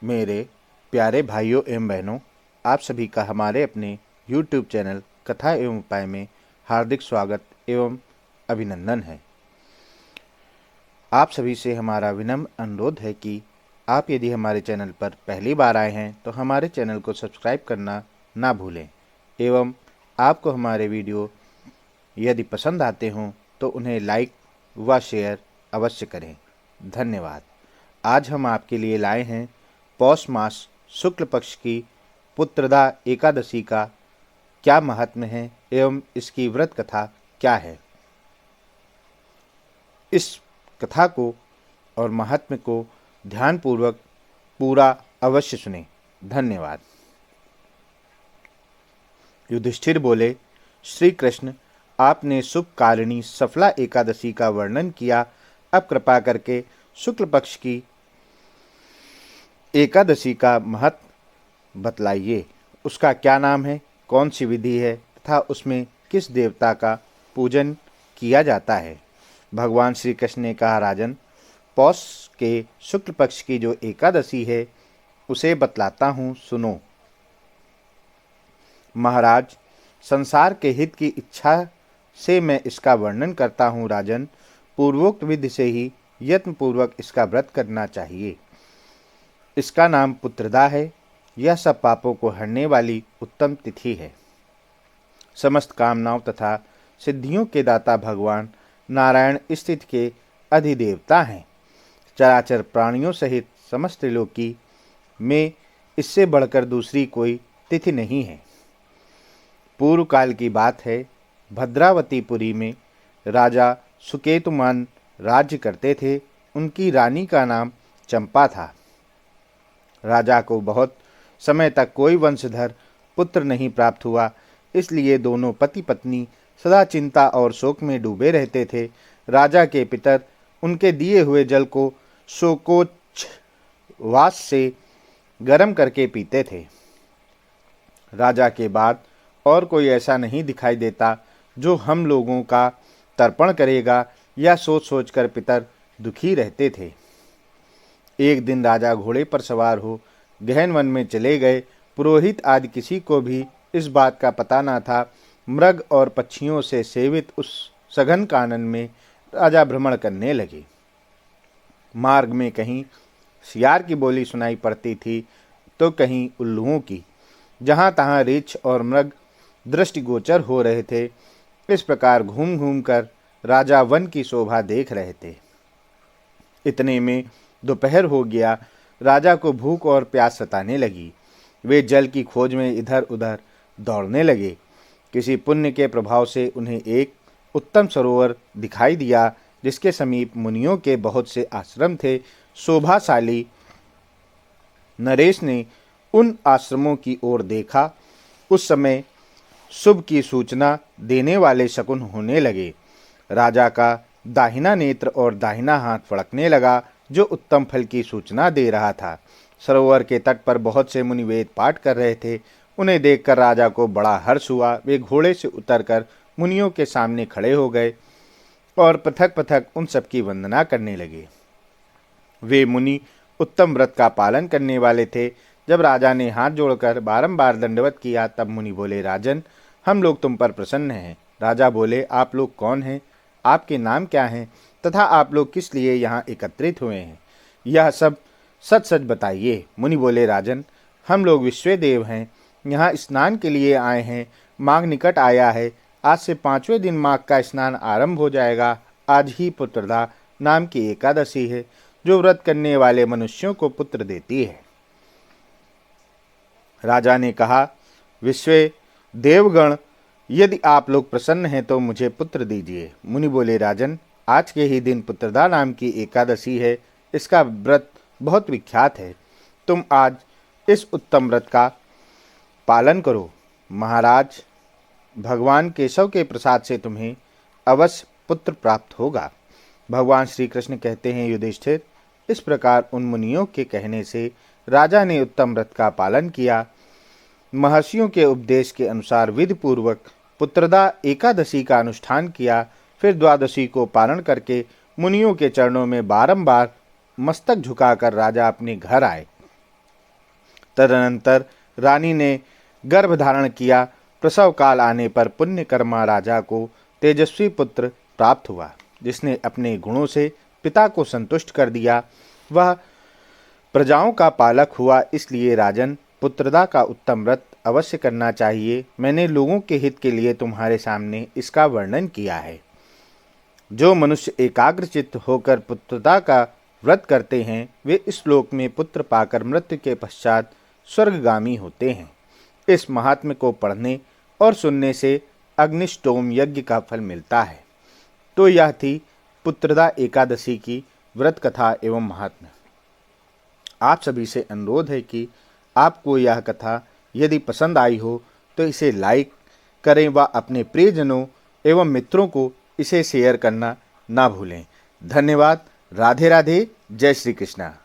मेरे प्यारे भाइयों एवं बहनों, आप सभी का हमारे अपने YouTube चैनल कथा एवं उपाय में हार्दिक स्वागत एवं अभिनंदन है। आप सभी से हमारा विनम्र अनुरोध है कि आप यदि हमारे चैनल पर पहली बार आए हैं तो हमारे चैनल को सब्सक्राइब करना ना भूलें एवं आपको हमारे वीडियो यदि पसंद आते हों तो उन्हें लाइक व शेयर अवश्य करें। धन्यवाद। आज हम आपके लिए लाए हैं पौष मास शुक्ल पक्ष की पुत्रदा एकादशी का क्या महात्म्य है एवं इसकी व्रत कथा क्या है। इस कथा को और महात्म्य को ध्यानपूर्वक पूरा अवश्य सुनें। धन्यवाद। युधिष्ठिर बोले, श्री कृष्ण, आपने शुभ कारिणी सफला एकादशी का वर्णन किया। अब कृपा करके शुक्ल पक्ष की एकादशी का महत्व बतलाइए। उसका क्या नाम है, कौन सी विधि है तथा उसमें किस देवता का पूजन किया जाता है। भगवान श्री कृष्ण ने कहा, राजन, पौष के शुक्ल पक्ष की जो एकादशी है उसे बतलाता हूँ, सुनो। महाराज, संसार के हित की इच्छा से मैं इसका वर्णन करता हूँ। राजन, पूर्वोक्त विधि से ही यत्नपूर्वक इसका व्रत करना चाहिए। इसका नाम पुत्रदा है। यह सब पापों को हरने वाली उत्तम तिथि है। समस्त कामनाओं तथा सिद्धियों के दाता भगवान नारायण इस तिथि के अधिदेवता हैं। चराचर प्राणियों सहित समस्त त्रिलोकी में इससे बढ़कर दूसरी कोई तिथि नहीं है। पूर्व काल की बात है, भद्रावतीपुरी में राजा सुकेतुमान राज्य करते थे। उनकी रानी का नाम चंपा था। राजा को बहुत समय तक कोई वंशधर पुत्र नहीं प्राप्त हुआ, इसलिए दोनों पति पत्नी सदा चिंता और शोक में डूबे रहते थे। राजा के पितर उनके दिए हुए जल को शोकोच्छ्वास से गर्म करके पीते थे। राजा के बाद और कोई ऐसा नहीं दिखाई देता जो हम लोगों का तर्पण करेगा, या सोच सोचकर पितर दुखी रहते थे। एक दिन राजा घोड़े पर सवार हो गहन वन में चले गए। पुरोहित आदि किसी को भी इस बात का पता न था। मृग और पक्षियों से सेवित उस सघन कानन में राजा भ्रमण करने लगे। मार्ग में कहीं सियार की बोली सुनाई पड़ती थी तो कहीं उल्लुओं की। जहाँ तहाँ रीछ और मृग दृष्टिगोचर हो रहे थे। इस प्रकार घूम घूम कर राजा वन की शोभा देख रहे थे। इतने में दोपहर हो गया। राजा को भूख और प्यास सताने लगी। वे जल की खोज में इधर उधर दौड़ने लगे। किसी पुण्य के प्रभाव से उन्हें एक उत्तम सरोवर दिखाई दिया, जिसके समीप मुनियों के बहुत से आश्रम थे। शोभाशाली नरेश ने उन आश्रमों की ओर देखा। उस समय शुभ की सूचना देने वाले शकुन होने लगे। राजा का दाहिना नेत्र और दाहिना हाथ फड़कने लगा, जो उत्तम फल की सूचना दे रहा था। सरोवर के तट पर बहुत से मुनि वेद पाठ कर रहे थे। उन्हें देखकर राजा को बड़ा हर्ष हुआ। वे घोड़े से उतरकर मुनियों के सामने खड़े हो गए और पृथक पृथक उन सबकी वंदना करने लगे। वे मुनि उत्तम व्रत का पालन करने वाले थे। जब राजा ने हाथ जोड़कर बारंबार दंडवत किया तब मुनि बोले, राजन, हम लोग तुम पर प्रसन्न हैं। राजा बोले, आप लोग कौन हैं, आपके नाम क्या हैं तथा आप लोग किस लिए यहाँ एकत्रित हुए हैं, यह सब सच सच बताइए। मुनि बोले, राजन, हम लोग विश्वदेव हैं, यहाँ स्नान के लिए आए हैं। माघ निकट आया है। आज से 5वें दिन माघ का स्नान आरंभ हो जाएगा। आज ही पुत्रदा नाम की एकादशी है, जो व्रत करने वाले मनुष्यों को पुत्र देती है। राजा ने कहा, विश्व देवगण, यदि आप लोग प्रसन्न हैं तो मुझे पुत्र दीजिए। मुनि बोले, राजन, आज के ही दिन पुत्रदा नाम की एकादशी है। इसका व्रत बहुत विख्यात है। तुम आज इस उत्तम व्रत का पालन करो। महाराज, भगवान केशव के प्रसाद से तुम्हें अवश्य पुत्र प्राप्त होगा। भगवान श्री कृष्ण कहते हैं, युधिष्ठिर, इस प्रकार उन मुनियों के कहने से राजा ने उत्तम व्रत का पालन किया। महर्षियों के उपदेश के अनुसार विधि पूर्वक पुत्रदा एकादशी का अनुष्ठान किया। फिर द्वादशी को पारण करके मुनियों के चरणों में बारंबार मस्तक झुकाकर राजा अपने घर आए। तदनंतर रानी ने गर्भ धारण किया। प्रसव काल आने पर पुण्यकर्मा राजा को तेजस्वी पुत्र प्राप्त हुआ, जिसने अपने गुणों से पिता को संतुष्ट कर दिया। वह प्रजाओं का पालक हुआ। इसलिए राजन, पुत्रदा का उत्तम व्रत अवश्य करना चाहिए। मैंने लोगों के हित के लिए तुम्हारे सामने इसका वर्णन किया है। जो मनुष्य एकाग्रचित्त होकर पुत्रदा का व्रत करते हैं, वे इस लोक में पुत्र पाकर मृत्यु के पश्चात स्वर्गगामी होते हैं। इस महात्म्य को पढ़ने और सुनने से अग्निष्टोम यज्ञ का फल मिलता है। तो यह थी पुत्रदा एकादशी की व्रत कथा एवं महात्म्य। आप सभी से अनुरोध है कि आपको यह कथा यदि पसंद आई हो तो इसे लाइक करें व अपने प्रियजनों एवं मित्रों को इसे शेयर करना ना भूलें। धन्यवाद। राधे राधे। जय श्री कृष्णा।